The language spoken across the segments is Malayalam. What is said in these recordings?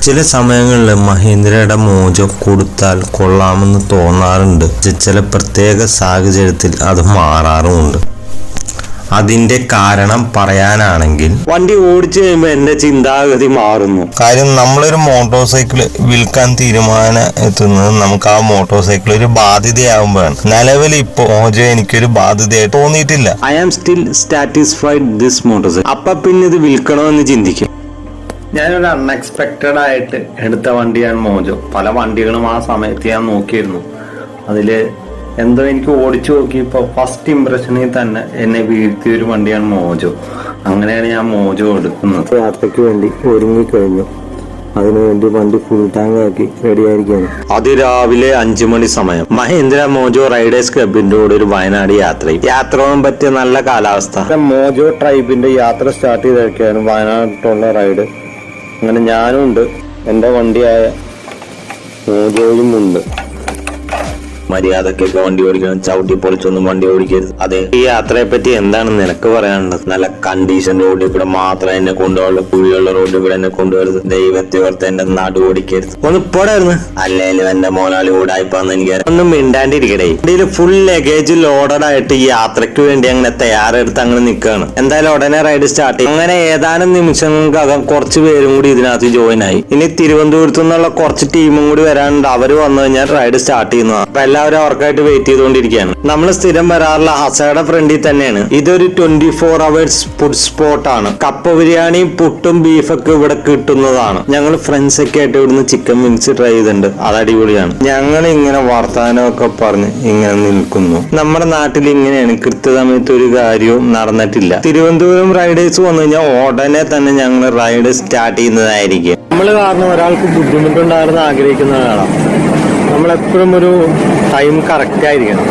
ചില സമയങ്ങളിൽ മഹീന്ദ്രയുടെ മോജോ കൊടുത്താൽ കൊള്ളാമെന്ന് തോന്നാറുണ്ട്. ചില പ്രത്യേക സാഹചര്യത്തിൽ അത് മാറാറുമുണ്ട്. അതിന്റെ കാരണം പറയാനാണെങ്കിൽ വണ്ടി ഓടിച്ചു കഴിയുമ്പോൾ എന്റെ ചിന്താഗതി മാറുന്നു. കാര്യം നമ്മളൊരു മോട്ടോർ സൈക്കിൾ വിൽക്കാൻ എത്തുന്നത് നമുക്ക് ആ മോട്ടോർ സൈക്കിൾ ഒരു ബാധ്യതയാകുമ്പോഴാണ്. നിലവിൽ ഇപ്പോ മോജോ എനിക്കൊരു ബാധ്യതയായിട്ട് തോന്നിയിട്ടില്ല. I am still satisfied this motorcycle. അപ്പൊ പിന്നെ ഇത് വിൽക്കണമെന്ന് ചിന്തിക്കും. ഞാനൊരു അൺഎക്സ്പെക്റ്റഡ് ആയിട്ട് എടുത്ത വണ്ടിയാണ് മോജോ. പല വണ്ടികളും ആ സമയത്ത് ഞാൻ നോക്കിയിരുന്നു. അതില് എന്തോ എനിക്ക് ഓടിച്ചു നോക്കിയപ്പോൾ ഫസ്റ്റ് ഇംപ്രഷനിൽ തന്നെ എന്നെ വീഴ്ത്തിയ ഒരു വണ്ടിയാണ് മോജോ. അങ്ങനെയാണ് ഞാൻ മോജോ എടുക്കുന്നത്. യാത്രയ്ക്ക് വേണ്ടി ഒരുങ്ങിക്കഴിഞ്ഞു. അതിനുവേണ്ടി വണ്ടി ഫുൾ ടാങ്ക് ആക്കി റെഡി ആയിരിക്കുകയാണ്. അതിരാവിലെ 5 മണി സമയം മഹീന്ദ്ര മോജോ റൈഡേഴ്സ് ക്ലബിന്റെ കൂടെ ഒരു വയനാട് യാത്ര പോകാൻ പറ്റിയ നല്ല കാലാവസ്ഥ. മോജോ ട്രൈബിന്റെ യാത്ര സ്റ്റാർട്ട് ചെയ്തൊക്കെയാണ് വയനാട്ടിലുള്ള റൈഡ്. അങ്ങനെ ഞാനും ഉണ്ട്, എന്റെ വണ്ടിയായ മോജോയും ഉണ്ട്. മര്യാദക്കൊക്കെ വണ്ടി ഓടിക്കണം, ചവിട്ടി പൊളിച്ചൊന്നും വണ്ടി ഓടിക്കരുത്. അതെ, ഈ യാത്രയെ പറ്റി എന്താണ് നിനക്ക് പറയാനുള്ളത്? നല്ല കണ്ടീഷൻ റോഡിൽ കൂടെ മാത്രം എന്നെ കൊണ്ടുപോകുള്ളൂ, കുഴിയുള്ള റോഡിൽ കൂടെ എന്നെ കൊണ്ടുവരുത്. ദൈവത്തെ ഓർത്ത് എന്റെ നാട് ഓടിക്കരുത്. ഒന്ന് പോടായിരുന്നു. അല്ലേലും എന്റെ മോനാളി ഓടായിപ്പാന്ന് എനിക്ക് ഒന്നും മിണ്ടാണ്ടിരിക്കടേ. വണ്ടിയിൽ ഫുൾ ലഗേജ് ലോഡഡ് ആയിട്ട് ഈ യാത്രയ്ക്ക് വേണ്ടി അങ്ങനെ തയ്യാറെടുത്ത് അങ്ങനെ നിൽക്കുകയാണ്. എന്തായാലും ഉടനെ റൈഡ് സ്റ്റാർട്ട് ചെയ്യും. അങ്ങനെ ഏതാനും നിമിഷങ്ങൾക്കകം കുറച്ച് പേരും കൂടി ഇതിനകത്ത് ജോയിൻ ആയി. ഇനി തിരുവനന്തപുരത്തു നിന്നുള്ള കുറച്ച് ടീമും കൂടി വരാനുണ്ട്. അവര് വന്നു കഴിഞ്ഞാൽ റൈഡ് സ്റ്റാർട്ട് ചെയ്യുന്നതാണ്. എല്ലാവരും അവർക്കായിട്ട് വെയിറ്റ് ചെയ്തുകൊണ്ടിരിക്കുകയാണ്. നമ്മൾ സ്ഥിരം വരാറുള്ള ഹസയുടെ ഫ്രണ്ടിൽ തന്നെയാണ്. ഇതൊരു 24 hours ഫുഡ് സ്പോട്ട് ആണ്. കപ്പ ബിരിയാണിയും പുട്ടും ബീഫൊക്കെ ഇവിടെ കിട്ടുന്നതാണ്. ഞങ്ങൾ ഫ്രണ്ട്സ് ഒക്കെ ആയിട്ട് ഇവിടുന്ന് ചിക്കൻ വിങ്സ് ട്രൈ ചെയ്തിട്ടുണ്ട്. അത് അടിപൊളിയാണ്. ഞങ്ങൾ ഇങ്ങനെ വർത്താനമൊക്കെ പറഞ്ഞ് ഇങ്ങനെ നിൽക്കുന്നു. നമ്മുടെ നാട്ടിൽ ഇങ്ങനെയാണ്, കൃത്യസമയത്ത് ഒരു കാര്യവും നടന്നിട്ടില്ല. തിരുവനന്തപുരം റൈഡേഴ്സ് വന്നു കഴിഞ്ഞാൽ ഉടനെ തന്നെ ഞങ്ങൾ റൈഡ് സ്റ്റാർട്ട് ചെയ്യുന്നതായിരിക്കും. നമ്മൾ കാരണം ഒരാൾക്ക് ബുദ്ധിമുട്ടുണ്ടാകുന്ന ആഗ്രഹിക്കുന്ന ഒരാളാണ്. നമ്മളെപ്പോഴും ഒരു ടൈം കറക്റ്റായിരിക്കണം,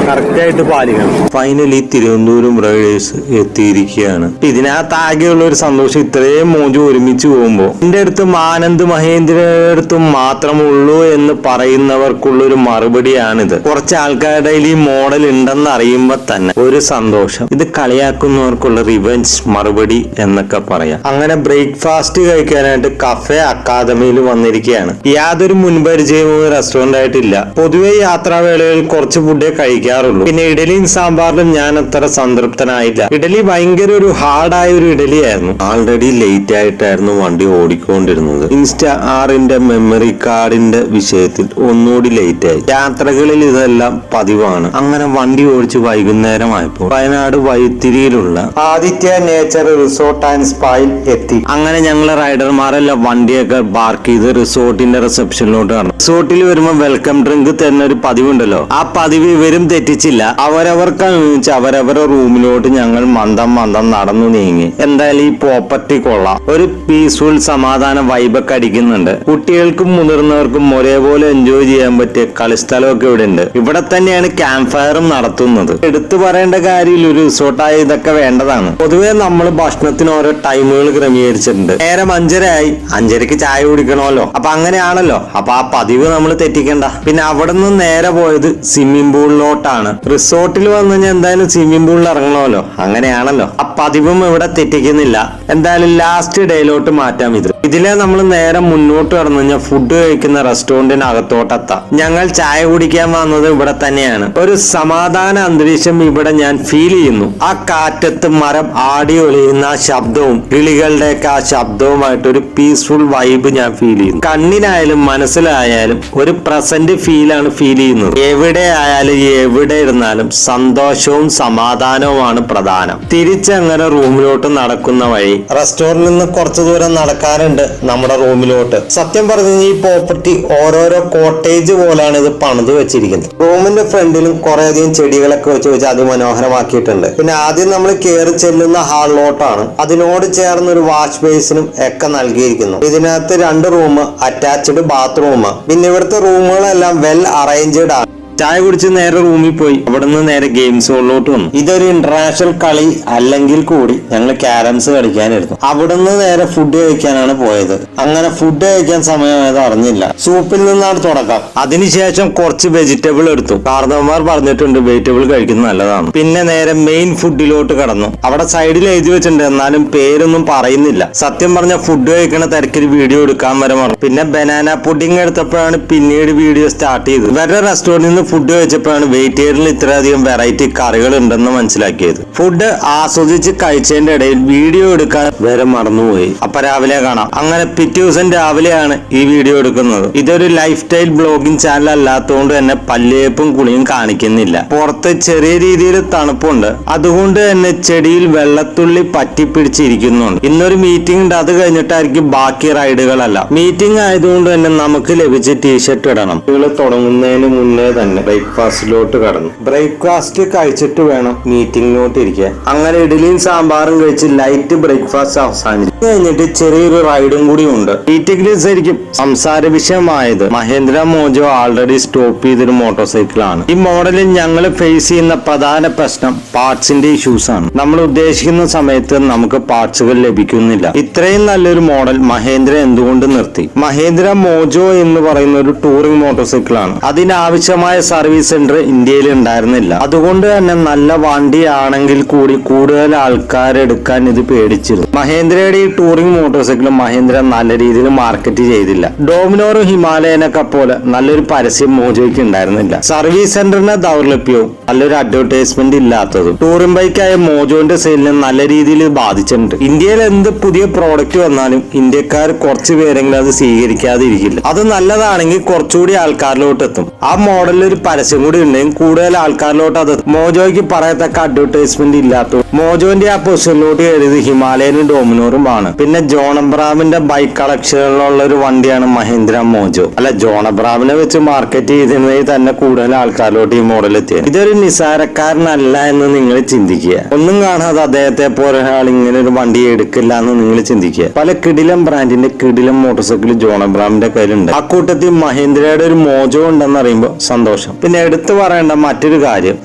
കറക്റ്റായിട്ട് പാലിക്കണം. ഫൈനലി തിരുവനന്തപുരം റൈഡേഴ്സ് എത്തിയിരിക്കുകയാണ്. ഇതിനകത്ത് ആകെയുള്ള ഒരു സന്തോഷം, ഇത്രയും മോജോ ഒരുമിച്ച് പോകുമ്പോൾ എന്റെ അടുത്ത് ആനന്ദ് മഹേന്ദ്രയുടെ അടുത്തും മാത്രമുള്ളൂ എന്ന് പറയുന്നവർക്കുള്ളൊരു മറുപടിയാണിത്. കുറച്ച് ആൾക്കാരുടെ ഈ മോഡൽ ഉണ്ടെന്ന് അറിയുമ്പോൾ തന്നെ ഒരു സന്തോഷം. ഇത് കളിയാക്കുന്നവർക്കുള്ള റിവെഞ്ച് മറുപടി എന്നൊക്കെ പറയാം. അങ്ങനെ ബ്രേക്ക്ഫാസ്റ്റ് കഴിക്കാനായിട്ട് കഫേ അക്കാദമിയിൽ വന്നിരിക്കുകയാണ്. യാതൊരു മുൻപരിചയവും റെസ്റ്റോറന്റ് ആയിട്ടില്ല. പൊതുവെ യാത്രാവേളയിൽ കുറച്ച് ഫുഡേ കഴിക്കാറുള്ളൂ. പിന്നെ ഇഡലിയും സാമ്പാറിലും ഞാൻ അത്ര സംതൃപ്തനായില്ല. ഇഡലി ഭയങ്കര ഒരു ഹാർഡായ ഒരു ഇഡലി ആയിരുന്നു. ആൾറെഡി ലേറ്റ് ആയിട്ടായിരുന്നു വണ്ടി ഓടിക്കൊണ്ടിരുന്നത്. ഇൻസ്റ്റാറിന്റെ മെമ്മറി കാർഡിന്റെ വിഷയത്തിൽ ഒന്നുകൂടി ലേറ്റ് ആയി. യാത്രകളിൽ ഇതെല്ലാം പതിവാണ്. അങ്ങനെ വണ്ടി ഓടിച്ച് വൈകുന്നേരമായപ്പോൾ വയനാട് വൈത്തിരിയിലുള്ള ആദിത്യ നേച്ചർ റിസോർട്ട് ആൻഡ് സ്പായിൽ എത്തി. അങ്ങനെ ഞങ്ങൾ റൈഡർമാരെല്ലാം വണ്ടിയൊക്കെ പാർക്ക് ചെയ്ത് റിസോർട്ടിന്റെ റിസപ്ഷനിലോട്ട് കടന്നു. റിസോർട്ടിൽ വരുമ്പോൾ വെൽക്കം ഡ്രിങ്ക് തന്നെ ഒരു പതിവുണ്ടല്ലോ, ആ പതിവ് ഇവരും തെറ്റിച്ചില്ല. അവരവർക്കനുസരിച്ച് അവരവരുടെ റൂമിലോട്ട് ഞങ്ങൾ മന്ദം നടന്നു നീങ്ങി. എന്തായാലും ഈ പ്രോപ്പർട്ടി കൊള്ളാം. ഒരു പീസ്ഫുൾ സമാധാന വൈബൊക്കെ അടിക്കുന്നുണ്ട്. കുട്ടികൾക്കും മുതിർന്നവർക്കും ഒരേപോലെ എൻജോയ് ചെയ്യാൻ പറ്റിയ കളിസ്ഥലമൊക്കെ ഇവിടെ ഉണ്ട്. ഇവിടെ തന്നെയാണ് ക്യാമ്പ് ഫയറും നടത്തുന്നത്. എടുത്തു പറയേണ്ട കാര്യം ഒരു റിസോർട്ടായി ഇതൊക്കെ വേണ്ടതാണ്. പൊതുവെ നമ്മൾ ഭക്ഷണത്തിന് ഓരോ ടൈമുകൾ ക്രമീകരിച്ചിട്ടുണ്ട്. നേരം 5:30 ആയി, 5:30ക്ക് ചായ കുടിക്കണമല്ലോ. അപ്പൊ അങ്ങനെയാണല്ലോ. അപ്പൊ ആ പതിവ് നമ്മൾ തെറ്റിക്കണ്ട. പിന്നെ അവിടെ നിന്ന് നേരെ പോയത് സ്വിമ്മിംഗ് പൂളിലോട്ടാണ്. റിസോർട്ടിൽ വന്നു കഴിഞ്ഞാൽ എന്തായാലും സ്വിമ്മിംഗ് പൂളിൽ ഇറങ്ങണമല്ലോ. അങ്ങനെയാണല്ലോ. ആ പതിവും ഇവിടെ തെറ്റിക്കുന്നില്ല. എന്തായാലും ലാസ്റ്റ് ഡേയിലോട്ട് മാറ്റാം. ഇതിലെ നമ്മൾ നേരെ മുന്നോട്ട് കടന്നു കഴിഞ്ഞാൽ ഫുഡ് കഴിക്കുന്ന റെസ്റ്റോറന്റിനകത്തോട്ടെത്താം. ഞങ്ങൾ ചായ കുടിക്കാൻ വന്നത് ഇവിടെ തന്നെയാണ്. ഒരു സമാധാന അന്തരീക്ഷം ഇവിടെ ഞാൻ ഫീൽ ചെയ്യുന്നു. ആ കാറ്റത്ത് മരം ആടി ഒലിയുന്ന ആ ശബ്ദവും കിളികളുടെയൊക്കെ ആ ശബ്ദവുമായിട്ട് ഒരു പീസ്ഫുൾ വൈബ് ഞാൻ ഫീൽ ചെയ്യുന്നു. കണ്ണിനായാലും മനസ്സിലായാലും ഒരു പ്രസന്റ് ഫീലാണ് ഫീൽ ചെയ്യുന്നത്. എവിടെ ആയാലും എവിടെ ഇരുന്നാലും സന്തോഷവും സമാധാനവുമാണ് പ്രധാനം. തിരിച്ചങ്ങനെ റൂമിലോട്ട് നടക്കുന്ന വഴി റെസ്റ്റോറന്റിൽ നിന്ന് കുറച്ചു ദൂരം നടക്കാറുണ്ട് നമ്മുടെ റൂമിലോട്ട്. സത്യം പറഞ്ഞ ഈ പ്രോപ്പർട്ടി ഓരോരോ കോട്ടേജ് പോലാണ് ഇത് പണിത് വെച്ചിരിക്കുന്നത്. റൂമിന്റെ ഫ്രണ്ടിലും കുറെ അധികം ചെടികളൊക്കെ വെച്ച് അതിമനോഹരമാക്കിയിട്ടുണ്ട്. പിന്നെ ആദ്യം നമ്മൾ കയറി ചെല്ലുന്ന ഹാളിലോട്ടാണ്. അതിനോട് ചേർന്ന് ഒരു വാഷ് ബേസിനും ഒക്കെ നൽകിയിരിക്കുന്നു. ഇതിനകത്ത് 2 റൂം, അറ്റാച്ച്ഡ് ബാത്റൂം. പിന്നെ ഇവിടുത്തെ റൂമുകളെല്ലാം വെൽ അറേഞ്ച്ഡ് ആണ്. ചായ കുടിച്ച് നേരെ റൂമിൽ പോയി അവിടുന്ന് നേരെ ഗെയിം സോണിലോട്ട് വന്നു. ഇതൊരു ഇന്റർനാഷണൽ കളി അല്ലെങ്കിൽ കൂടി ഞങ്ങൾ ക്യാരംസ് കളിക്കാനായിരുന്നു. അവിടുന്ന് നേരെ ഫുഡ് കഴിക്കാനാണ് പോയത്. അങ്ങനെ ഫുഡ് കഴിക്കാൻ സമയമായത് അറിഞ്ഞില്ല. സൂപ്പിൽ നിന്നാണ് തുടക്കം. അതിനുശേഷം കുറച്ച് വെജിറ്റബിൾ എടുത്തു. കാർന്നവന്മാർ പറഞ്ഞിട്ടുണ്ട് വെജിറ്റബിൾ കഴിക്കുന്നത് നല്ലതാണ്. പിന്നെ നേരെ മെയിൻ ഫുഡിലോട്ട് കടന്നു. അവിടെ സൈഡിൽ എഴുതി വെച്ചിട്ടുണ്ട്, എന്നാലും പേരൊന്നും പറയുന്നില്ല. സത്യം പറഞ്ഞ ഫുഡ് കഴിക്കണ തിരക്കിൽ വീഡിയോ എടുക്കാൻ വരെ മറന്നു. പിന്നെ ബനാന പുഡിംഗ് എടുത്തപ്പോഴാണ് പിന്നീട് വീഡിയോ സ്റ്റാർട്ട് ചെയ്തത്. വേറെ റെസ്റ്റോറന്റിൽ നിന്ന് ഫുഡ് കഴിച്ചപ്പോഴാണ് വെജിറ്റേറിയനിൽ ഇത്രയധികം വെറൈറ്റി കറികൾ ഉണ്ടെന്ന് മനസ്സിലാക്കിയത്. ഫുഡ് ആസ്വദിച്ച് കഴിച്ചതിന്റെ ഇടയിൽ വീഡിയോ എടുക്കാൻ വരെ മറന്നുപോയി. അപ്പൊ രാവിലെ കാണാം. അങ്ങനെ പിറ്റേ ദിവസം രാവിലെയാണ് ഈ വീഡിയോ എടുക്കുന്നത്. ഇതൊരു ലൈഫ് സ്റ്റൈൽ ബ്ലോഗിംഗ് ചാനൽ അല്ലാത്തതുകൊണ്ട് തന്നെ പല്ലേപ്പും കുളിയും കാണിക്കുന്നില്ല. പുറത്ത് ചെറിയ രീതിയിൽ തണുപ്പുണ്ട്. അതുകൊണ്ട് തന്നെ ചെടിയിൽ വെള്ളത്തുള്ളി പറ്റിപ്പിടിച്ചിരിക്കുന്നുണ്ട്. ഇന്നൊരു മീറ്റിംഗ് ഉണ്ട്, അത് കഴിഞ്ഞിട്ടായിരിക്കും ബാക്കി റൈഡുകളല്ല. മീറ്റിംഗ് ആയതുകൊണ്ട് തന്നെ നമുക്ക് ലഭിച്ച ടീഷർട്ട് ഇടണം. തുടങ്ങുന്നതിന് മുന്നേ തന്നെ ബ്രേക്ക്ഫാസ്റ്റിലോട്ട് കടന്നു. ബ്രേക്ക്ഫാസ്റ്റ് കഴിച്ചിട്ട് വേണം മീറ്റിംഗിലോട്ട് ഇരിക്കാൻ. അങ്ങനെ ഇഡലിയും സാമ്പാറും കഴിച്ച് ലൈറ്റ് ബ്രേക്ക്ഫാസ്റ്റ് അവസാനിച്ചു. കഴിഞ്ഞിട്ട് ചെറിയൊരു റൈഡും കൂടി ഉണ്ട്. മീറ്റിംഗിൽ ശരിക്കും സംസാര വിഷയമായത് മഹേന്ദ്ര മോജോ ആൾറെഡി സ്റ്റോപ്പ് ചെയ്തൊരു മോട്ടോർ ആണ്. ഈ മോഡലിൽ ഞങ്ങൾ ഫേസ് ചെയ്യുന്ന പ്രധാന പ്രശ്നം പാർട്സിന്റെ ഇഷ്യൂസ് ആണ്. നമ്മൾ ഉദ്ദേശിക്കുന്ന സമയത്ത് നമുക്ക് പാർട്സുകൾ ലഭിക്കുന്നില്ല. ഇത്രയും നല്ലൊരു മോഡൽ മഹേന്ദ്ര എന്തുകൊണ്ട് നിർത്തി? മഹേന്ദ്ര മോജോ എന്ന് പറയുന്ന ഒരു ടൂറിംഗ് മോട്ടോർ ആണ്. അതിനാവശ്യമായ സർവീസ് സെന്റർ ഇന്ത്യയിൽ ഉണ്ടായിരുന്നില്ല. അതുകൊണ്ട് തന്നെ നല്ല വണ്ടിയാണെങ്കിൽ കൂടി കൂടുതൽ ആൾക്കാരെടുക്കാൻ ഇത് പേടിച്ചിരുന്നു. മഹേന്ദ്രയുടെ ഈ ടൂറിംഗ് മോട്ടോർ സൈക്കിൾ മഹേന്ദ്ര നല്ല രീതിയിൽ മാർക്കറ്റ് ചെയ്തില്ല. ഡോമിനോറും ഹിമാലയനൊക്കെ പോലെ നല്ലൊരു പരസ്യം മോജോയ്ക്ക് ഉണ്ടായിരുന്നില്ല. സർവീസ് സെന്ററിന്റെ ദൗർലഭ്യവും നല്ലൊരു അഡ്വർടൈസ്മെന്റ് ഇല്ലാത്തതും ടൂറിംഗ് ബൈക്കായ മോജോന്റെ സെയിലിനെ നല്ല രീതിയിൽ ബാധിച്ചിട്ടുണ്ട്. ഇന്ത്യയിൽ എന്ത് പുതിയ പ്രോഡക്റ്റ് വന്നാലും ഇന്ത്യക്കാർ കുറച്ച് പേരെങ്കിലും അത് സ്വീകരിക്കാതിരിക്കില്ല. അത് നല്ലതാണെങ്കിൽ കുറച്ചുകൂടി ആൾക്കാരിലോട്ട് എത്തും. ആ മോഡലിൽ ഒരു പരസ്യം കൂടി ഉണ്ടെങ്കിൽ കൂടുതൽ ആൾക്കാരിലോട്ട് അത് എത്തും. മോജോയ്ക്ക് പറയത്തക്ക അഡ്വർടൈസ്മെന്റ് ഇല്ലാത്തതും മോജോന്റെ ആ പൊസിഷനിലോട്ട് കയറിയത് ഹിമാലയനും ഡോമിനോറും ആണ്. പിന്നെ ജോൺ അബ്രാമിന്റെ ബൈക്ക് കളക്ഷനിലുള്ള ഒരു വണ്ടിയാണ് മഹേന്ദ്ര മോജോ. അല്ല, ജോൺ അബ്രാമിനെ വെച്ച് മാർക്കറ്റ് ചെയ്തിരുന്നെങ്കിൽ തന്നെ കൂടുതൽ ആൾക്കാരിലോട്ട് ഈ മോഡൽ എത്തിയത്. ഇതൊരു നിസാരക്കാരനല്ല എന്ന് നിങ്ങൾ ചിന്തിക്കുക. ഒന്നും കാണാതെ അദ്ദേഹത്തെ പോലെ ഒരാൾ ഇങ്ങനെ ഒരു വണ്ടി എടുക്കില്ല എന്ന് നിങ്ങൾ ചിന്തിക്കുക. പല കിടിലം ബ്രാൻഡിന്റെ കിടിലം മോട്ടോർ സൈക്കിൾ ജോൺ അബ്രാമിന്റെ കയ്യിലുണ്ട്. ആ കൂട്ടത്തിൽ മഹേന്ദ്രയുടെ ഒരു മോജോ ഉണ്ടെന്ന് അറിയുമ്പോൾ സന്തോഷം. പിന്നെ എടുത്തു പറയേണ്ട മറ്റൊരു കാര്യം,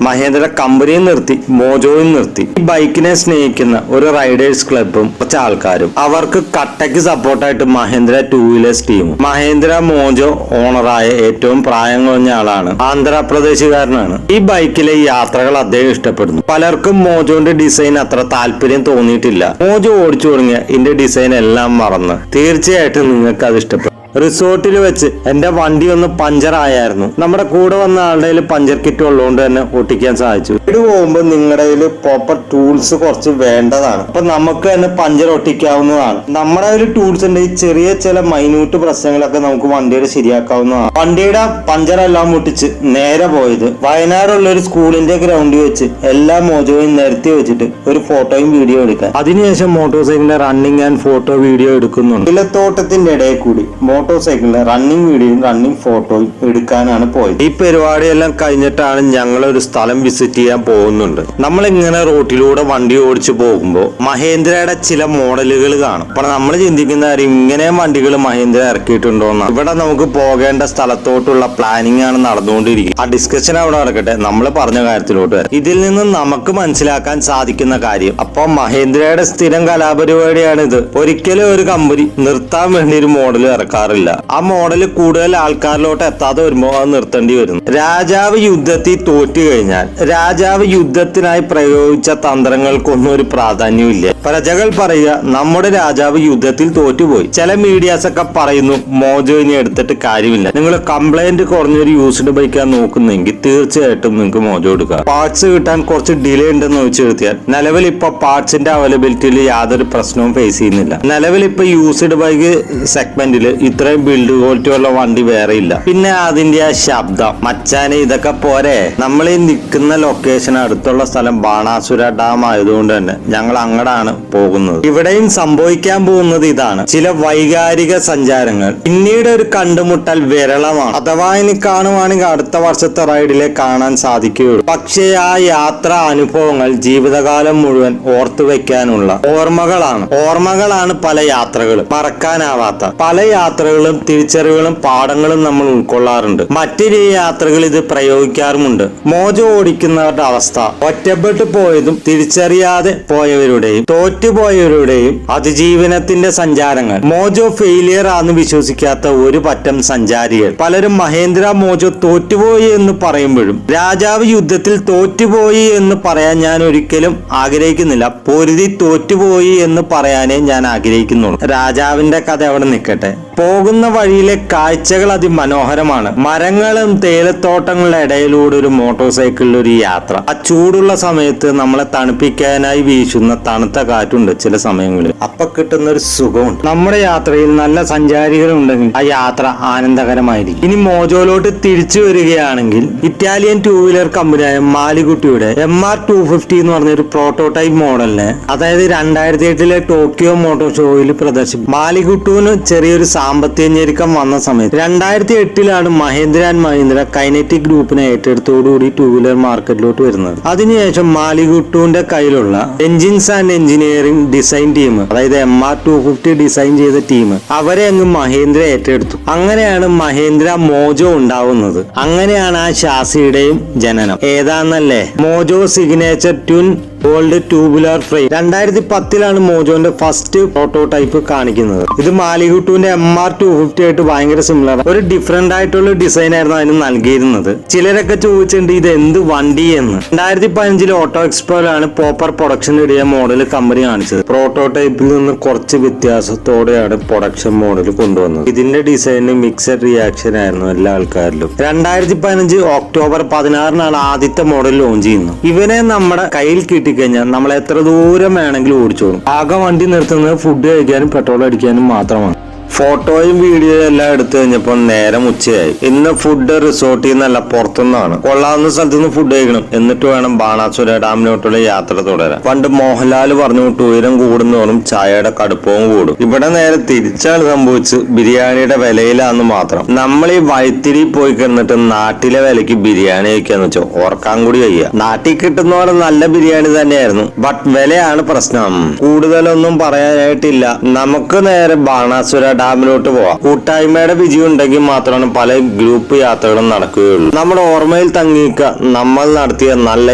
മഹേന്ദ്ര കമ്പനിയും നിർത്തി മോജോയും നിർത്തി. ഈ ബൈക്കിനെ സ്നേഹിക്കുന്ന ഒരു റൈഡേഴ്സ് ക്ലബും കുറച്ച് ആൾക്കാരും അവർക്ക് കട്ടയ്ക്ക് സപ്പോർട്ടായിട്ട് മഹേന്ദ്ര ടൂ വീലേഴ്സ് ടീമും. മഹേന്ദ്ര മോജോ ഓണറായ ഏറ്റവും പ്രായം കുറഞ്ഞ ആളാണ്, ആന്ധ്രാപ്രദേശുകാരനാണ്. ഈ ബൈക്കിലെ യാത്രകൾ അദ്ദേഹം ഇഷ്ടപ്പെടുന്നു. പലർക്കും മോജോന്റെ ഡിസൈൻ അത്ര താല്പര്യം തോന്നിയിട്ടില്ല. മോജോ ഓടിച്ചു തുടങ്ങിയ ഇതിന്റെ ഡിസൈൻ എല്ലാം മറന്ന് തീർച്ചയായിട്ടും നിങ്ങൾക്ക് അത് ഇഷ്ടപ്പെടും. റിസോർട്ടിൽ വെച്ച് എന്റെ വണ്ടി ഒന്ന് പഞ്ചർ ആയായിരുന്നു. നമ്മുടെ കൂടെ വന്ന ആളുടെ പഞ്ചർ കിറ്റ് ഉള്ളതുകൊണ്ട് തന്നെ ഒട്ടിക്കാൻ സാധിച്ചു. ഇത് പോകുമ്പോൾ നിങ്ങളുടെ കയ്യിൽ പ്രോപ്പർ ടൂൾസ് കുറച്ച് വേണ്ടതാണ്. അപ്പൊ നമുക്ക് തന്നെ പഞ്ചർ ഒട്ടിക്കാവുന്നതാണ്. നമ്മുടെ കയ്യിൽ ടൂൾസ് ഉണ്ട്. ഈ ചെറിയ ചില മൈന്യൂട്ട് പ്രശ്നങ്ങളൊക്കെ നമുക്ക് വണ്ടിയുടെ ശരിയാക്കാവുന്നതാണ്. വണ്ടിയുടെ പഞ്ചറെല്ലാം ഒട്ടിച്ച് നേരെ പോയത് വയനാടുള്ള ഒരു സ്കൂളിന്റെ ഗ്രൗണ്ടിൽ വെച്ച് എല്ലാ മോജോയും നിരത്തി വെച്ചിട്ട് ഒരു ഫോട്ടോയും വീഡിയോ എടുക്കാൻ. അതിനുശേഷം മോട്ടോർ സൈക്കിളിന്റെ റണ്ണിങ് ആൻഡ് ഫോട്ടോ വീഡിയോ എടുക്കുന്നുണ്ട്. ഇലത്തോട്ടത്തിന്റെ ഇടയിൽ കൂടി മോട്ടോർ സൈക്കിളിന്റെ റണ്ണിങ് വീഡിയോയും റണ്ണിങ് ഫോട്ടോയും എടുക്കാനാണ് പോയത്. ഈ പരിപാടിയെല്ലാം കഴിഞ്ഞിട്ടാണ് ഞങ്ങൾ ഒരു സ്ഥലം വിസിറ്റ് ചെയ്യാൻ പോകുന്നുണ്ട്. നമ്മൾ ഇങ്ങനെ റോട്ടിലൂടെ വണ്ടി ഓടിച്ചു പോകുമ്പോൾ മഹേന്ദ്രയുടെ ചില മോഡലുകൾ കാണും. അപ്പൊ നമ്മൾ ചിന്തിക്കുന്ന കാര്യം, ഇങ്ങനെ വണ്ടികൾ മഹേന്ദ്ര ഇറക്കിയിട്ടുണ്ടോന്നാണ്. ഇവിടെ നമുക്ക് പോകേണ്ട സ്ഥലത്തോട്ടുള്ള പ്ലാനിങ് ആണ് നടന്നുകൊണ്ടിരിക്കുന്നത്. ആ ഡിസ്കഷൻ അവിടെ നടക്കട്ടെ. നമ്മൾ പറഞ്ഞ കാര്യത്തിലോട്ട് വരാം. ഇതിൽ നിന്ന് നമുക്ക് മനസ്സിലാക്കാൻ സാധിക്കുന്ന കാര്യം, അപ്പൊ മഹേന്ദ്രയുടെ സ്ഥിരം കലാപരിപാടിയാണ് ഇത്. ഒരിക്കലും ഒരു കമ്പനി നിർത്താൻ വേണ്ടി ഒരു മോഡൽ ഇറക്കാറില്ല. ആ മോഡൽ കൂടുതൽ ആൾക്കാരിലോട്ട് എത്താതെ വരുമ്പോൾ അത് നിർത്തേണ്ടി വരുന്നു. രാജാവ് യുദ്ധത്തിൽ തോറ്റു കഴിഞ്ഞാൽ രാജാവ് യുദ്ധത്തിനായി പ്രയോഗിച്ച തന്ത്രങ്ങൾക്കൊന്നും ഒരു പ്രാധാന്യമില്ല. പ്രജകൾ പറയുക, നമ്മുടെ രാജാവ് യുദ്ധത്തിൽ തോറ്റുപോയി. ചില മീഡിയാസ് ഒക്കെ പറയുന്നു മോജോ ഇനി എടുത്തിട്ട് കാര്യമില്ല. നിങ്ങൾ കംപ്ലൈന്റ് കുറഞ്ഞൊരു യൂസ്ഡ് ബൈക്കാണ് നോക്കുന്നെങ്കിൽ തീർച്ചയായിട്ടും നിങ്ങൾക്ക് മോജോ എടുക്കാം. പാർട്സ് കിട്ടാൻ കുറച്ച് ഡിലേ ഉണ്ടെന്ന് വെച്ചെടുത്തിയാൽ നിലവിൽ ഇപ്പൊ പാർട്സിന്റെ അവൈലബിലിറ്റിയിൽ യാതൊരു പ്രശ്നവും ഫേസ് ചെയ്യുന്നില്ല. നിലവിൽ ഇപ്പൊ യൂസ്ഡ് ബൈക്ക് സെഗ്മെന്റിൽ ഇത്രയും ബിൽഡ് ക്വാളിറ്റി ഉള്ള വണ്ടി വേറെ ഇല്ല. പിന്നെ അതിന്റെ ആ ശബ്ദം, മച്ചാനെ ഇതൊക്കെ പോരെ. നമ്മൾ ഈ നിൽക്കുന്ന ലൊക്കേഷൻ അടുത്തുള്ള സ്ഥലം ബാണാസുര ഡാം ആയതുകൊണ്ട് തന്നെ ഞങ്ങൾ അങ്ങടാണ് തന്നെയാണ് പോകുന്നത്. ഇവിടെയും സംഭവിക്കാൻ പോകുന്നത് ഇതാണ്. ചില വൈകാരിക സഞ്ചാരങ്ങൾ പിന്നീട് ഒരു കണ്ടുമുട്ടൽ വിരളമാണ്. അഥവാ ഇനി കാണുവാണെങ്കിൽ അടുത്ത വർഷത്തെ റൈഡിലെ കാണാൻ സാധിക്കുകയുള്ളൂ. പക്ഷേ ആ യാത്രാ അനുഭവങ്ങൾ ജീവിതകാലം മുഴുവൻ ഓർത്തു വെക്കാനുള്ള ഓർമ്മകളാണ് പല യാത്രകളും. മറക്കാനാവാത്ത പല യാത്രകളും തിരിച്ചറിവുകളും പാഠങ്ങളും നമ്മൾ ഉൾക്കൊള്ളാറുണ്ട്. മറ്റൊരു യാത്രകൾ ഇത് പ്രയോഗിക്കാറുമുണ്ട്. മോജോ ഓടിക്കുന്നവരുടെ അവസ്ഥ ഒറ്റപ്പെട്ടു പോയതും തിരിച്ചറിയാതെ പോയവരുടെയും തോറ്റുപോയവരുടെയും അതിജീവനത്തിന്റെ സഞ്ചാരങ്ങൾ. മോജോ ഫെയിലിയർ ആണെന്ന് വിശ്വസിക്കാത്ത ഒരു പറ്റം സഞ്ചാരികൾ. പലരും മഹേന്ദ്ര മോജോ തോറ്റുപോയി എന്ന് പറയുമ്പോഴും രാജാവ് യുദ്ധത്തിൽ തോറ്റുപോയി എന്ന് പറയാൻ ഞാൻ ഒരിക്കലും ആഗ്രഹിക്കുന്നില്ല. പൊരുതി തോറ്റുപോയി എന്ന് പറയാനേ ഞാൻ ആഗ്രഹിക്കുന്നുള്ളൂ. രാജാവിന്റെ കഥ അവിടെ നിൽക്കട്ടെ. പോകുന്ന വഴിയിലെ കാഴ്ചകൾ അതിമനോഹരമാണ്. മരങ്ങളും തേയിലത്തോട്ടങ്ങളുടെ ഇടയിലൂടെ ഒരു മോട്ടോർ സൈക്കിളിൽ ഒരു യാത്ര. ആ ചൂടുള്ള സമയത്ത് നമ്മളെ തണുപ്പിക്കാനായി വീശുന്ന തണുത്ത കാറ്റുണ്ട് ചില സമയങ്ങളിൽ. അപ്പൊ കിട്ടുന്ന ഒരു സുഖമുണ്ട്. നമ്മുടെ യാത്രയിൽ നല്ല സഞ്ചാരികൾ ഉണ്ടെങ്കിൽ ആ യാത്ര ആനന്ദകരമായിരിക്കും. ഇനി മോജോയിലോട്ട് തിരിച്ചു വരികയാണെങ്കിൽ ഇറ്റാലിയൻ ടൂ വീലർ കമ്പനിയായ മാലിഗുട്ടിയുടെ MR250 എന്ന് പറഞ്ഞ ഒരു പ്രോട്ടോടൈപ്പ് മോഡലിനെ, അതായത് 2008 ടോക്കിയോ മോട്ടോർ ഷോയിൽ പ്രദർശിപ്പിച്ചു. മാലിഗുട്ടുവിന് ചെറിയൊരു സാമ്പത്തിക ഞെരുക്കം വന്ന സമയത്ത് 2008 മഹേന്ദ്ര ആൻഡ് മഹീന്ദ്ര കൈനറ്റിക് ഗ്രൂപ്പിനെ ഏറ്റെടുത്തോടുകൂടി ടൂ വീലർ മാർക്കറ്റിലോട്ട് വരുന്നത്. അതിനുശേഷം മാലിഗുട്ടുവിന്റെ കയ്യിലുള്ള engines and engineering design team, അതായത് MR250 ഡിസൈൻ ചെയ്ത ടീം, അവരെ അങ്ങ് മഹേന്ദ്ര ഏറ്റെടുത്തു. അങ്ങനെയാണ് മഹേന്ദ്ര മോജോ ഉണ്ടാവുന്നത്. അങ്ങനെയാണ് ആ ഷാസിയുടെയും ജനനം. ഏതാന്നല്ലേ? Mojo signature twin gold tubular frame. 2010 മോജോന്റെ ഫസ്റ്റ് പ്രോട്ടോടൈപ്പ് കാണിക്കുന്നത്. ഇത് മാലിഗുട്ടുവിന്റെ MR250 ആയിട്ട് ഭയങ്കര സിമിലർ, ഒരു ഡിഫറെന്റ് ആയിട്ടുള്ള ഡിസൈൻ ആയിരുന്നു അതിന് നൽകിയിരുന്നത്. ചിലരൊക്കെ ചോദിച്ചിട്ടുണ്ട് ഇത് എന്ത് വണ്ടി എന്ന്. 2015 ഓട്ടോ എക്സ്പോയിലാണ് പോപ്പർ പ്രൊഡക്ഷൻ ഇടിയ മോഡൽ കമ്പനി കാണിച്ചത്. പ്രോട്ടോടൈപ്പിൽ നിന്ന് കുറച്ച് വ്യത്യാസത്തോടെയാണ് പ്രൊഡക്ഷൻ മോഡൽ കൊണ്ടുവന്നത്. ഇതിന്റെ ഡിസൈന് മിക്സഡ് റിയാക്ഷൻ ആയിരുന്നു എല്ലാ ആൾക്കാരിലും. 2015 ഒക്ടോബർ 16 ആദ്യത്തെ മോഡൽ ലോഞ്ച് ചെയ്യുന്നു. ഇവനെ നമ്മുടെ കയ്യിൽ കിട്ടി കഴിഞ്ഞാൽ നമ്മൾ എത്ര ദൂരം വേണമെങ്കിലും ഓടിച്ചോളും. ആകെ വണ്ടി നിർത്തുന്നത് ഫുഡ് കഴിക്കാനും പെട്രോൾ അടിക്കാനും മാത്രമാണ്. ഫോട്ടോയും വീഡിയോയും എല്ലാം എടുത്തു കഴിഞ്ഞപ്പോൾ നേരം ഉച്ചയായി. ഇന്ന് ഫുഡ് റിസോർട്ടിൽ നിന്നല്ല, പുറത്തുനിന്നാണ്. കൊള്ളാവുന്ന സ്ഥലത്ത് നിന്ന് ഫുഡ് കഴിക്കണം, എന്നിട്ട് വേണം ബാണാസുര ഡാമിലോട്ടുള്ള യാത്ര തുടരാൻ. പണ്ട് മോഹൻലാൽ പറഞ്ഞു വിട്ടു, ഉയരം കൂടുന്നോറും ചായയുടെ കടുപ്പവും കൂടും. ഇവിടെ നേരെ തിരിച്ചാണ് സംഭവിച്ച്. ബിരിയാണിയുടെ വിലയിലാന്ന് മാത്രം. നമ്മൾ ഈ വൈത്തിരി പോയി കിടന്നിട്ട് നാട്ടിലെ വിലക്ക് ബിരിയാണി കഴിക്കാന്ന് വെച്ചോ, ഓർക്കാൻ കൂടി വയ്യ. നാട്ടിൽ കിട്ടുന്ന പോലെ നല്ല ബിരിയാണി തന്നെയായിരുന്നു, ബട്ട് വിലയാണ് പ്രശ്നം. കൂടുതലൊന്നും പറയാനായിട്ടില്ല. നമുക്ക് നേരെ ബാണാസുര ഡാമിലോട്ട് പോവാം. കൂട്ടായ്മയുടെ വിജയം ഉണ്ടെങ്കിൽ മാത്രമാണ് പല ഗ്രൂപ്പ് യാത്രകളും നടക്കുകയുള്ളൂ. നമ്മുടെ ഓർമ്മയിൽ തങ്ങിക്ക നമ്മൾ നടത്തിയ നല്ല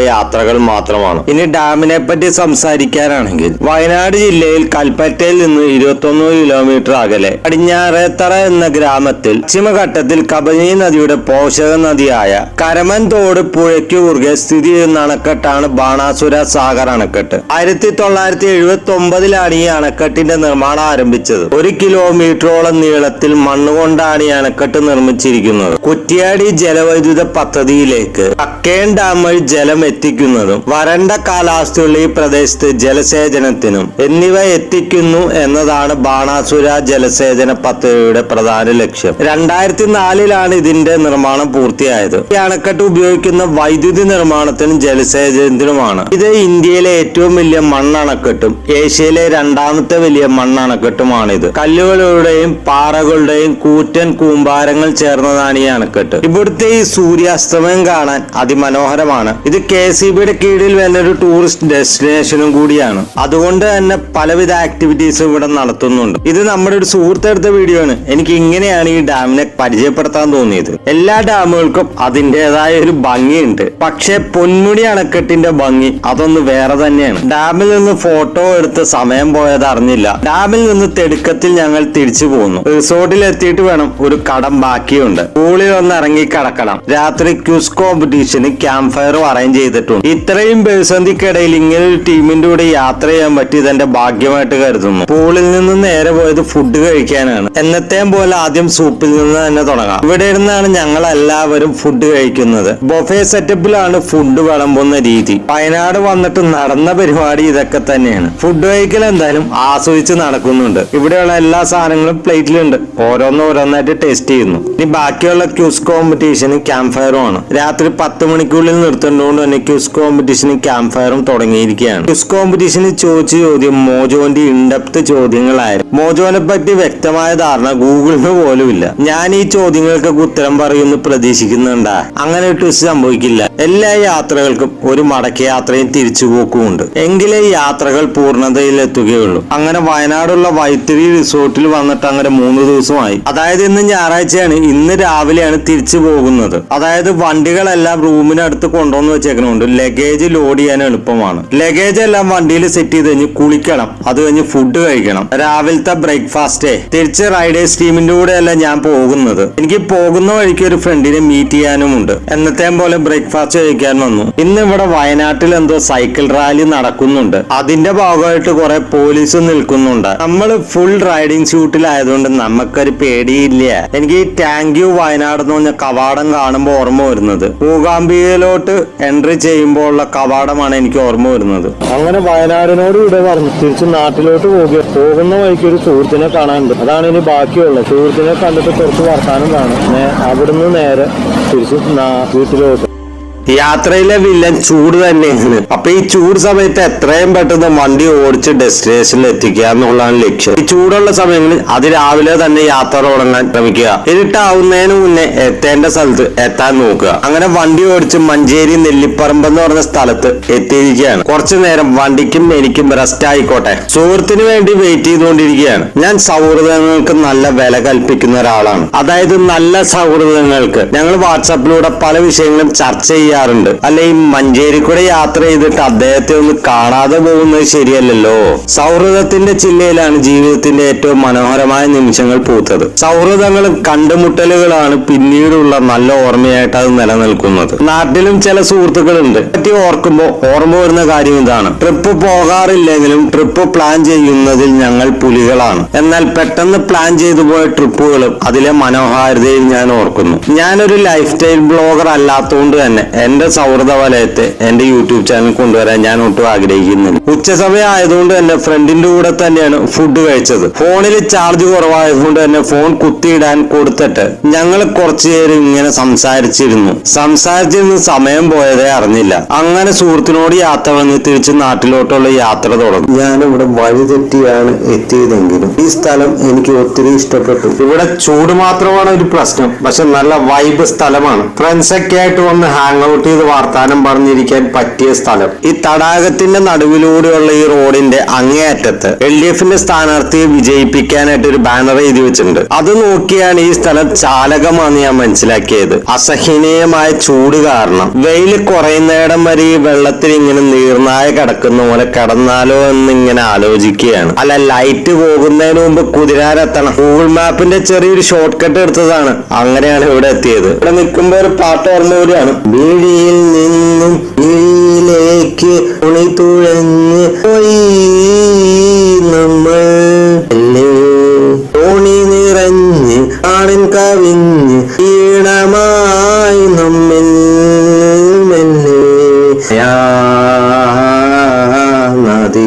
യാത്രകൾ മാത്രമാണ്. ഇനി ഡാമിനെ പറ്റി സംസാരിക്കാനാണെങ്കിൽ വയനാട് ജില്ലയിൽ കൽപ്പറ്റയിൽ നിന്ന് 21 കിലോമീറ്റർ അകലെ പടിഞ്ഞാറേത്തറ എന്ന ഗ്രാമത്തിൽ പശ്ചിമഘട്ടത്തിൽ കബനി നദിയുടെ പോഷക നദിയായ കരമൻ തോട് പുഴയ്ക്ക് കുറുകെ സ്ഥിതി ചെയ്യുന്ന അണക്കെട്ടാണ് ബാണാസുര സാഗർ അണക്കെട്ട്. 1979 ഈ അണക്കെട്ടിന്റെ നിർമ്മാണം ആരംഭിച്ചത്. 1 കിലോമീറ്ററോളം നീളത്തിൽ മണ്ണുകൊണ്ടാണ് ഈ അണക്കെട്ട് നിർമ്മിച്ചിരിക്കുന്നത്. കുറ്റ്യാടി ജലവൈദ്യുത പദ്ധതിയിലേക്ക് കക്കേൻ ഡാം വഴി ജലം എത്തിക്കുന്നതും വരണ്ട കാലാവസ്ഥയുള്ള ഈ പ്രദേശത്ത് ജലസേചനത്തിനും എന്നിവ എത്തിക്കുന്നു എന്നതാണ് ബാണാസുര ജലസേചന പദ്ധതിയുടെ പ്രധാന ലക്ഷ്യം. 2004 ഇതിന്റെ നിർമ്മാണം പൂർത്തിയായത്. ഈ അണക്കെട്ട് ഉപയോഗിക്കുന്ന വൈദ്യുതി നിർമ്മാണത്തിനും ജലസേചനത്തിനുമാണ്. ഇത് ഇന്ത്യയിലെ ഏറ്റവും വലിയ മണ്ണണക്കെട്ടും ഏഷ്യയിലെ 2ാമത്തെ വലിയ മണ്ണണക്കെട്ടുമാണിത്. കല്ലുകളുടെയും പാറകളുടെയും കൂറ്റൻ കൂമ്പാരങ്ങൾ ചേർന്നതാണ് ഈ അണക്കെട്ട്. ഇവിടുത്തെ ഈ സൂര്യാസ്തമയം കാണാൻ അതിമനോഹരമാണ്. ഇത് KCBയുടെ കീഴിൽ വരുന്ന ഒരു ടൂറിസ്റ്റ് ഡെസ്റ്റിനേഷനും കൂടിയാണ്. അതുകൊണ്ട് തന്നെ പലവിധ ആക്ടിവിറ്റീസും ഇവിടെ നടത്തുന്നുണ്ട്. ഇത് നമ്മുടെ ഒരു സുഹൃത്തെടുത്ത വീഡിയോ ആണ്. എനിക്ക് ഇങ്ങനെയാണ് ഈ ഡാമിനെ പരിചയപ്പെടുത്താൻ തോന്നിയത്. എല്ലാ ഡാമുകൾക്കും അതിൻ്റെതായ ഒരു ഭംഗിയുണ്ട്. പക്ഷെ പൊന്മുടി അണക്കെട്ടിന്റെ ഭംഗി അതൊന്ന് വേറെ തന്നെയാണ്. ഡാമിൽ നിന്ന് ഫോട്ടോ എടുത്ത് സമയം പോയത് അറിഞ്ഞില്ല. ഡാമിൽ നിന്ന് തെടുക്കത്തിൽ ഞങ്ങൾ തിരിച്ചു പോകുന്നു. റിസോർട്ടിൽ എത്തിയിട്ട് വേണം, ഒരു കടം ബാക്കിയുണ്ട്. പൂളിൽ ഒന്ന് ഇറങ്ങി കിടക്കണം. രാത്രി ക്യൂസ് കോമ്പറ്റീഷന് ക്യാമ്പ് ഫയറും അറേഞ്ച് ചെയ്തിട്ടുണ്ട്. ഇത്രയും പ്രതിസന്ധിക്കിടയിൽ ഇങ്ങനെ ഒരു ടീമിന്റെ കൂടെ യാത്ര ചെയ്യാൻ പറ്റിയത് എന്റെ ഭാഗ്യമായിട്ട് കരുതുന്നു. പൂളിൽ നിന്ന് നേരെ പോയത് ഫുഡ് കഴിക്കാനാണ്. എന്നത്തെയും പോലെ ആദ്യം സൂപ്പിൽ നിന്ന് തന്നെ തുടങ്ങാം. ഇവിടെ ഇരുന്നാണ് ഞങ്ങൾ എല്ലാവരും ഫുഡ് കഴിക്കുന്നത്. ബൊഫേ സെറ്റപ്പിലാണ് ഫുഡ് വിളമ്പുന്ന രീതി. വയനാട് വന്നിട്ട് നടന്ന പരിപാടി ഇതൊക്കെ തന്നെയാണ്. ഫുഡ് കഴിക്കൽ എന്തായാലും ആസ്വദിച്ച് നടക്കുന്നുണ്ട്. ഇവിടെയുള്ള എല്ലാ സാധനങ്ങളും സാധനങ്ങളും പ്ലേറ്റിലുണ്ട്. ഓരോന്നായിട്ട് ടേസ്റ്റ് ചെയ്യുന്നു. ഇനി ബാക്കിയുള്ള ക്യൂസ് കോമ്പറ്റീഷനും ക്യാമ്പ് ഫയറും ആണ്. രാത്രി 10 മണിക്കുള്ളിൽ നിർത്തേണ്ടതുകൊണ്ട് തന്നെ ക്യൂസ് കോമ്പറ്റീഷനും ക്യാമ്പ് ഫയറും തുടങ്ങിയിരിക്കുകയാണ്. ക്യൂസ് കോമ്പറ്റീഷനിൽ ചോദിച്ച ചോദ്യം മോജോന്റെ ഇൻഡെപ്ത് ചോദ്യങ്ങളായിരുന്നു. മോജോനെ പറ്റി വ്യക്തമായ ധാരണ ഗൂഗിളിന് പോലും ഇല്ല. ഞാൻ ഈ ചോദ്യങ്ങൾക്കൊക്കെ ഉത്തരം പറയുമെന്ന് പ്രതീക്ഷിക്കുന്നുണ്ടാ? അങ്ങനെ ഒരു ട്വിസ്റ്റ് സംഭവിക്കില്ല. എല്ലാ യാത്രകൾക്കും ഒരു മടക്ക യാത്രയും തിരിച്ചുപോക്കും ഉണ്ട്. എങ്കിലേ യാത്രകൾ പൂർണ്ണതയിൽ എത്തുകയുള്ളൂ. അങ്ങനെ വയനാടുള്ള വൈത്തിരി റിസോർട്ടിൽ വന്നിട്ട് അങ്ങനെ 3 ദിവസമായി. അതായത് ഇന്ന് ഞായറാഴ്ചയാണ്. ഇന്ന് രാവിലെയാണ് തിരിച്ചു പോകുന്നത്. അതായത് വണ്ടികളെല്ലാം റൂമിനടുത്ത് കൊണ്ടുവന്ന് വെച്ചേക്കണുണ്ട്. ലഗേജ് ലോഡ് ചെയ്യാൻ എളുപ്പമാണ്. ലഗേജ് എല്ലാം വണ്ടിയിൽ സെറ്റ് ചെയ്ത് കഴിഞ്ഞ് കുളിക്കണം. അത് കഴിഞ്ഞ് ഫുഡ് കഴിക്കണം. രാവിലത്തെ ബ്രേക്ക്ഫാസ്റ്റേ. തിരിച്ച് റൈഡേഴ്സ് ടീമിന്റെ കൂടെ അല്ല ഞാൻ പോകുന്നത്. എനിക്ക് പോകുന്ന വഴിക്ക് ഒരു ഫ്രണ്ടിനെ മീറ്റ് ചെയ്യാനുമുണ്ട്. എന്നത്തെയും പോലെ ബ്രേക്ക്ഫാസ്റ്റ് കഴിക്കാൻ വന്നു. ഇന്ന് ഇവിടെ വയനാട്ടിൽ എന്തോ സൈക്കിൾ റാലി നടക്കുന്നുണ്ട്. അതിന്റെ ഭാഗമായിട്ട് കുറെ പോലീസ് നിൽക്കുന്നുണ്ട്. നമ്മൾ ഫുൾ റൈഡിങ് ഷൂട്ടിലായതുകൊണ്ട് നമുക്കൊരു പേടിയില്ല. എനിക്ക് ഈ താങ്ക് യു വയനാട് എന്ന് പറഞ്ഞ കവാടം കാണുമ്പോൾ ഓർമ്മ വരുന്നത് മൂകാംബികയിലോട്ട് എൻട്രി ചെയ്യുമ്പോൾ ഉള്ള കവാടമാണ് എനിക്ക് ഓർമ്മ വരുന്നത്. അങ്ങനെ വയനാടിനോട് ഇവിടെ പറഞ്ഞു തിരിച്ച് നാട്ടിലോട്ട് പോകുന്ന വഴിക്ക് ഒരു സുഹൃത്തിനെ കാണാനുണ്ട്. അതാണ് ഇനി ബാക്കിയുള്ളത്. സുഹൃത്തിനെ കണ്ടിട്ട് കുറച്ച് വർത്താനം കാണും. അവിടുന്ന് നേരെ തിരിച്ച് വീട്ടിലോട്ട്. യാത്രയിലെ വില്ലൻ ചൂട് തന്നെയാണ്. അപ്പൊ ഈ ചൂട് സമയത്ത് എത്രയും പെട്ടെന്ന് വണ്ടി ഓടിച്ച് ഡെസ്റ്റിനേഷനിൽ എത്തിക്കുക എന്നുള്ളതാണ് ലക്ഷ്യം. ഈ ചൂടുള്ള സമയങ്ങളിൽ അതിരാവിലെ തന്നെ യാത്ര തുടങ്ങാൻ ശ്രമിക്കുക. ഇരുട്ടാവുന്നതിന് മുന്നേ എത്തേണ്ട സ്ഥലത്ത് എത്താൻ നോക്കുക. അങ്ങനെ വണ്ടി ഓടിച്ച് മഞ്ചേരി നെല്ലിപ്പറമ്പ് എന്ന് പറഞ്ഞ സ്ഥലത്ത് എത്തിയിരിക്കുകയാണ്. കുറച്ചു നേരം വണ്ടിക്കും എനിക്കും റെസ്റ്റ് ആയിക്കോട്ടെ. സുഹൃത്തിന് വേണ്ടി വെയിറ്റ് ചെയ്തുകൊണ്ടിരിക്കുകയാണ്. ഞാൻ സൗഹൃദങ്ങൾക്ക് നല്ല വില കൽപ്പിക്കുന്ന ഒരാളാണ്. അതായത് നല്ല സൗഹൃദങ്ങൾക്ക്. ഞങ്ങൾ വാട്സാപ്പിലൂടെ പല വിഷയങ്ങളും ചർച്ച ചെയ്യാറുണ്ട്. അല്ല, ഈ മഞ്ചേരി കൂടെ യാത്ര ചെയ്തിട്ട് അദ്ദേഹത്തെ ഒന്ന് കാണാതെ പോകുന്നത് ശരിയല്ലല്ലോ. സൗഹൃദത്തിന്റെ ചില്ലയിലാണ് ജീവിതത്തിന്റെ ഏറ്റവും മനോഹരമായ നിമിഷങ്ങൾ പൂത്തത്. സൗഹൃദങ്ങളും കണ്ടുമുട്ടലുകളാണ് പിന്നീടുള്ള നല്ല ഓർമ്മയായിട്ട് അത് നിലനിൽക്കുന്നത്. നാട്ടിലും ചില സുഹൃത്തുക്കളുണ്ട്. പറ്റി ഓർക്കുമ്പോൾ ഓർമ്മ വരുന്ന കാര്യം ഇതാണ്. ട്രിപ്പ് പോകാറില്ലെങ്കിലും ട്രിപ്പ് പ്ലാൻ ചെയ്യുന്നതിൽ ഞങ്ങൾ പുലികളാണ്. എന്നാൽ പെട്ടെന്ന് പ്ലാൻ ചെയ്തു പോയ ട്രിപ്പുകളും അതിലെ മനോഹാരിതയിൽ ഞാൻ ഓർക്കുന്നു. ഞാനൊരു ലൈഫ് സ്റ്റൈൽ ബ്ലോഗർ അല്ലാത്തതുകൊണ്ട് തന്നെ എന്റെ സൗഹൃദ വലയത്തെ എന്റെ യൂട്യൂബ് ചാനൽ കൊണ്ടുവരാൻ ഞാൻ ഒട്ടും ആഗ്രഹിക്കുന്നില്ല. ഉച്ചസമയം ആയതുകൊണ്ട് തന്നെ ഫ്രണ്ടിന്റെ കൂടെ തന്നെയാണ് ഫുഡ് കഴിച്ചത്. ഫോണിൽ ചാർജ് കുറവായതുകൊണ്ട് തന്നെ ഫോൺ കുത്തിയിടാൻ കൊടുത്തിട്ട് ഞങ്ങൾ കുറച്ചു നേരം ഇങ്ങനെ സംസാരിച്ചിരുന്നു സമയം പോയതേ അറിഞ്ഞില്ല. അങ്ങനെ സുഹൃത്തിനോട് യാത്ര വന്ന് തിരിച്ച് നാട്ടിലോട്ടുള്ള യാത്ര തുടങ്ങി. ഞാനിവിടെ വഴി തെറ്റിയാണ് എത്തിയതെങ്കിലും ഈ സ്ഥലം എനിക്ക് ഒത്തിരി ഇഷ്ടപ്പെട്ടു. ഇവിടെ ചൂട് മാത്രമാണ് ഒരു പ്രശ്നം. പക്ഷെ നല്ല വൈബ് സ്ഥലമാണ്. ഫ്രണ്ട്സൊക്കെ ആയിട്ട് വന്ന് ഹാങ് ഔട്ട് ചെയ്ത് വർത്താനം പറഞ്ഞിരിക്കാൻ പറ്റിയ സ്ഥലം. ഈ തടാകത്തിന്റെ നടുവിലൂടെയുള്ള ഈ റോഡിന്റെ അങ്ങേയറ്റത്ത് LDFന്റെ സ്ഥാനാർത്ഥിയെ വിജയിപ്പിക്കാനായിട്ട് ഒരു ബാനർ എഴുതി വെച്ചിട്ടുണ്ട്. അത് നോക്കിയാണ് ഈ സ്ഥലം ചാലകമാണെന്ന് ഞാൻ മനസ്സിലാക്കിയത്. അസഹനീയമായ ചൂട് കാരണം വെയിൽ കുറയുന്നിടം വരെ ഈ വെള്ളത്തിൽ ഇങ്ങനെ നീർനായ കിടക്കുന്ന പോലെ കിടന്നാലോ എന്ന് ഇങ്ങനെ ആലോചിക്കുകയാണ്. അല്ല, ലൈറ്റ് പോകുന്നതിന് മുമ്പ് കുതിരാനെത്തണം. ഗൂഗിൾ മാപ്പിന്റെ ചെറിയൊരു ഷോർട്ട് കട്ട് എടുത്തതാണ്. അങ്ങനെയാണ് ഇവിടെ എത്തിയത്. ഇവിടെ നിൽക്കുമ്പോ ഒരു പാട്ട് ഓർമ്മ കൂടിയാണ്. വീഴിയിൽ നിന്നും വീഴിയിലേക്ക് തുഴഞ്ഞ് പോയി നമ്മൾ തോണി നിറഞ്ഞ് ആണിൻ കവിഞ്ഞ് ഈണമായി നമ്മിൽ മെല്ലെ നദി.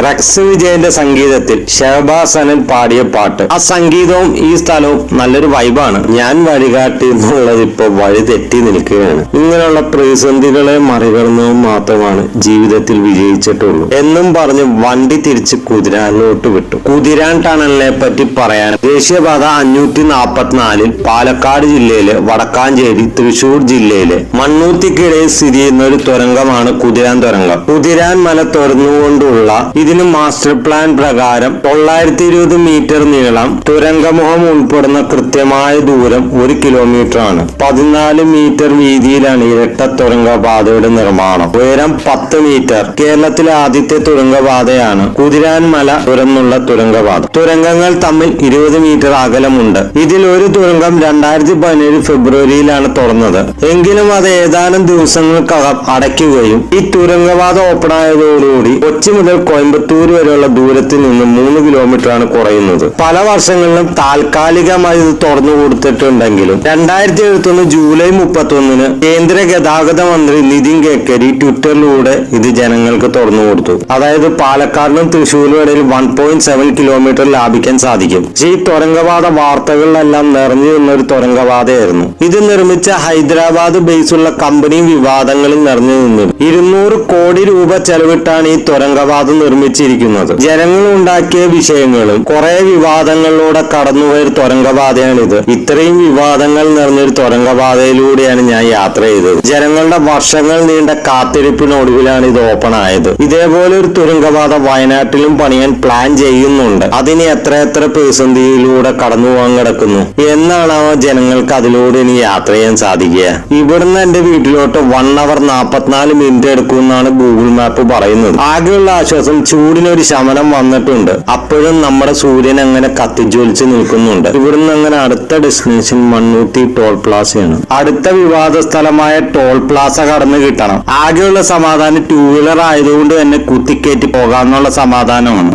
റക്സ് വിജയന്റെ സംഗീതത്തിൽ ഷഹബാസ് അനൻ പാടിയ പാട്ട്. ആ സംഗീതവും ഈ സ്ഥലവും നല്ലൊരു വൈബാണ്. ഞാൻ വഴികാട്ടി എന്നുള്ളത് ഇപ്പൊ വഴി തെറ്റി നിൽക്കുകയാണ്. ഇങ്ങനെയുള്ള പ്രതിസന്ധികളെ മറികടന്നതും മാത്രമാണ് ജീവിതത്തിൽ വിജയിച്ചിട്ടുള്ളൂ എന്നും പറഞ്ഞ് വണ്ടി തിരിച്ച് കുതിരാനിലോട്ട് വിട്ടു. കുതിരാൻ ടണലിനെ പറ്റി പറയാൻ ദേശീയപാത 544 പാലക്കാട് ജില്ലയിലെ വടക്കാഞ്ചേരി തൃശൂർ ജില്ലയിലെ മണ്ണൂത്തിക്കിടയിൽ സ്ഥിതി ചെയ്യുന്ന ഒരു തുരങ്കമാണ് കുതിരാൻ തുരങ്കം. കുതിരാൻ മല തുറന്നുകൊണ്ടുള്ള ഇതിന് മാസ്റ്റർ പ്ലാൻ പ്രകാരം 920 മീറ്റർ നീളം, തുരങ്കമുഖം ഉൾപ്പെടുന്ന കൃത്യമായ ദൂരം 1 കിലോമീറ്റർ ആണ്. 14 മീറ്റർ വീതിയിലാണ് ഇരട്ട തുരങ്കപാതയുടെ നിർമ്മാണം. ഉയരം 10 മീറ്റർ. കേരളത്തിലെ ആദ്യത്തെ തുരങ്കപാതയാണ് കുതിരാൻ മല തുറന്നുള്ള തുരങ്കപാത. തുരങ്കങ്ങൾ തമ്മിൽ 20 മീറ്റർ അകലമുണ്ട്. ഇതിൽ ഒരു തുരങ്കം 2017 ഫെബ്രുവരിയിലാണ് തുറന്നത്. എങ്കിലും അത് ഏതാനും ദിവസങ്ങൾക്കകം അടയ്ക്കുകയും ഈ തുരങ്കപാത ഓപ്പൺ ആയതോടുകൂടി കൊച്ചി മുതൽ കോയമ്പത്തൂർ തൃശ്ശൂർ വരെയുള്ള ദൂരത്തിൽ നിന്ന് 3 കിലോമീറ്ററാണ് കുറയുന്നത്. പല വർഷങ്ങളിലും താൽക്കാലികമായി ഇത് തുറന്നു കൊടുത്തിട്ടുണ്ടെങ്കിലും 2021 ജൂലൈ 31 കേന്ദ്ര ഗതാഗത മന്ത്രി നിതിൻ ഗഡ്കരി ട്വിറ്ററിലൂടെ ഇത് ജനങ്ങൾക്ക് തുറന്നു കൊടുത്തു. അതായത് പാലക്കാടിനും തൃശ്ശൂരിനും ഇടയിൽ 1.7 കിലോമീറ്റർ ലാഭിക്കാൻ സാധിക്കും. ഈ തുരങ്കപാത വാർത്തകളിലെല്ലാം നിറഞ്ഞു നിന്ന ഒരു തുരങ്കപാതയായിരുന്നു. ഇത് നിർമ്മിച്ച ഹൈദരാബാദ് ബേസുള്ള കമ്പനിയും വിവാദങ്ങളിൽ നിറഞ്ഞു നിന്നു. 200 കോടി രൂപ ചെലവിട്ടാണ് ഈ തുരങ്കപാത നിർമ്മിച്ചിരിക്കുന്നത്. ജനങ്ങൾ ഉണ്ടാക്കിയ വിഷയങ്ങളും കുറെ വിവാദങ്ങളിലൂടെ കടന്നുപോയ ഒരു തുരങ്കപാതയാണിത്. ഇത്രയും വിവാദങ്ങൾ നിറഞ്ഞൊരു തുരങ്കപാതയിലൂടെയാണ് ഞാൻ യാത്ര ചെയ്തത്. ജനങ്ങളുടെ വർഷങ്ങൾ നീണ്ട കാത്തിരിപ്പിനൊടുവിലാണ് ഇത് ഓപ്പൺ ആയത്. ഇതേപോലെ ഒരു തുരങ്കപാത വയനാട്ടിലും പണിയാൻ പ്ലാൻ ചെയ്യുന്നുണ്ട്. അതിന് എത്ര പ്രതിസന്ധിയിലൂടെ കടന്നു പോകാൻ കിടക്കുന്നു എന്നാണ് ജനങ്ങൾക്ക് അതിലൂടെ ഇനി യാത്ര ചെയ്യാൻ സാധിക്കുക. ഇവിടുന്ന് എന്റെ വീട്ടിലോട്ട് 1 hour 44 മിനിറ്റ് എടുക്കുമെന്നാണ് ഗൂഗിൾ മാപ്പ് പറയുന്നത്. ആകെയുള്ള ആശ്വാസം ചൂടിനൊരു ശമനം വന്നിട്ടുണ്ട്. അപ്പോഴും നമ്മുടെ സൂര്യൻ അങ്ങനെ കത്തിജ്വലിച്ച് നിൽക്കുന്നുണ്ട്. ഇവിടുന്ന് അങ്ങനെ അടുത്ത ഡെസ്റ്റിനേഷൻ മണ്ണൂത്തി ടോൾ പ്ലാസയാണ്. അടുത്ത വിവാദ സ്ഥലമായ ടോൾ പ്ലാസ കടന്നു കിട്ടണം. ആകെയുള്ള സമാധാനം 2 വീലർ ആയതുകൊണ്ട് തന്നെ കുത്തിക്കയറ്റി പോകാമെന്നുള്ള സമാധാനമാണ്.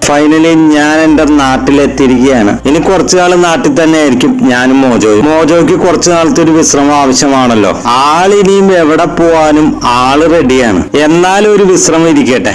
ഫൈനലി ഞാൻ എന്റെ നാട്ടിലെത്തിയിരിക്കുകയാണ്. ഇനി കുറച്ചു നാൾ നാട്ടിൽ തന്നെ ആയിരിക്കും ഞാനും മോജോയ്ക്ക് കുറച്ചു നാളത്തെ ഒരു വിശ്രമം ആവശ്യമാണല്ലോ. ആളിനിയും എവിടെ പോവാനും ആള് റെഡിയാണ്. എന്നാലും ഒരു വിശ്രമം ഇരിക്കട്ടെ.